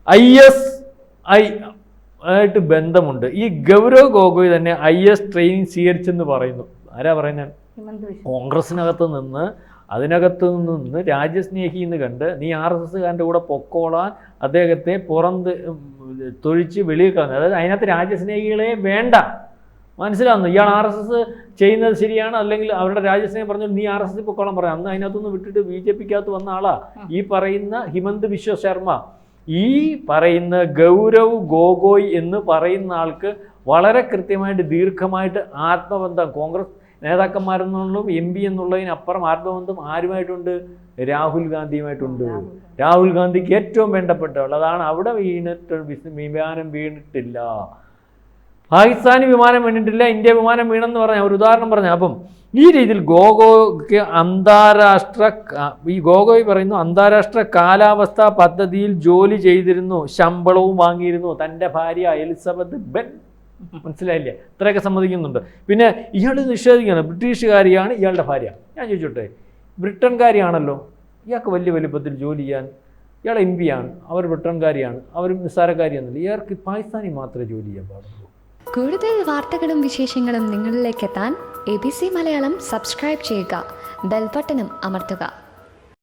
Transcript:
IS ആയിട്ട് ബന്ധമുണ്ട്. ഈ ഗൗരവ് ഗൊഗോയ് തന്നെ IS ട്രെയിനിങ് സ്വീകരിച്ചെന്ന് പറയുന്നു. ആരാ പറയുന്നത്? കോൺഗ്രസിനകത്ത് നിന്ന്, അതിനകത്ത് നിന്ന് രാജ്യസ്നേഹി എന്ന് കണ്ട് നീ RSSകാരൻ്റെ കൂടെ പൊക്കോളാൻ അദ്ദേഹത്തെ തൊഴിച്ച് വെളിയിൽ കളഞ്ഞു. അതായത് അതിനകത്ത് രാജ്യസ്നേഹികളെ വേണ്ട, മനസ്സിലാവുന്നു. ഇയാൾ RSS ചെയ്യുന്നത് ശരിയാണ്, അല്ലെങ്കിൽ അവരുടെ രാജ്യസ്നേഹം പറഞ്ഞു നീ RSS പൊക്കോളാൻ പറയാം. അന്ന് അതിനകത്തുനിന്ന് വിട്ടിട്ട് BJPക്കകത്ത് വന്ന ആളാ ഈ പറയുന്ന ഹിമന്ത് ബിശ്വ ശർമ്മ. ഈ പറയുന്ന ഗൗരവ് ഗൊഗോയ് എന്ന് പറയുന്ന ആൾക്ക് വളരെ കൃത്യമായിട്ട് ദീർഘമായിട്ട് ആത്മബന്ധം കോൺഗ്രസ് നേതാക്കന്മാരെന്നുള്ളതും MP എന്നുള്ളതിനപ്പുറം ആത്മബന്ധം ആരുമായിട്ടുണ്ട്? രാഹുൽ ഗാന്ധിയുമായിട്ടുണ്ട്. രാഹുൽ ഗാന്ധിക്ക് ഏറ്റവും വേണ്ടപ്പെട്ടവൾ. അതാണ് അവിടെ വിമാനം വീണിട്ടില്ല, പാകിസ്ഥാനി വിമാനം വീണിട്ടില്ല, ഇന്ത്യ വിമാനം വീണെന്ന് പറഞ്ഞ ഒരു ഉദാഹരണം പറഞ്ഞു. അപ്പം ഈ രീതിയിൽ ഗൊഗോയ്ക്ക് ഗൊഗോയ് പറയുന്നു അന്താരാഷ്ട്ര കാലാവസ്ഥാ പദ്ധതിയിൽ ജോലി ചെയ്തിരുന്നു, ശമ്പളവും വാങ്ങിയിരുന്നു. തൻ്റെ ഭാര്യ എലിസബത്ത് ബെൻ, മനസ്സിലായില്ലേ? ഇത്രയൊക്കെ സമ്മതിക്കുന്നുണ്ട്. പിന്നെ ഇയാൾ നിഷേധിക്കുകയാണ്, ബ്രിട്ടീഷുകാരിയാണ് ഇയാളുടെ ഭാര്യ. ഞാൻ ചോദിച്ചോട്ടെ, ബ്രിട്ടൻകാരിയാണല്ലോ, ഇയാൾക്ക് വലിയ വലുപ്പത്തിൽ ജോലി ചെയ്യാൻ, ഇയാൾ MP ആണ്, അവർ ബ്രിട്ടൻകാരിയാണ്, അവർ നിസ്സാരക്കാരിയാണെന്നില്ല. ഇയാൾക്ക് പാകിസ്ഥാനി മാത്രമേ ജോലി ചെയ്യാൻ പാടുള്ളൂ. കൂടുതൽ വാർത്തകളും വിശേഷങ്ങളും നിങ്ങളിലേക്ക് എത്താൻ ABC മലയാളം സബ്സ്ക്രൈബ് ചെയ്യുക, ബെൽ ബട്ടണും അമർത്തുക.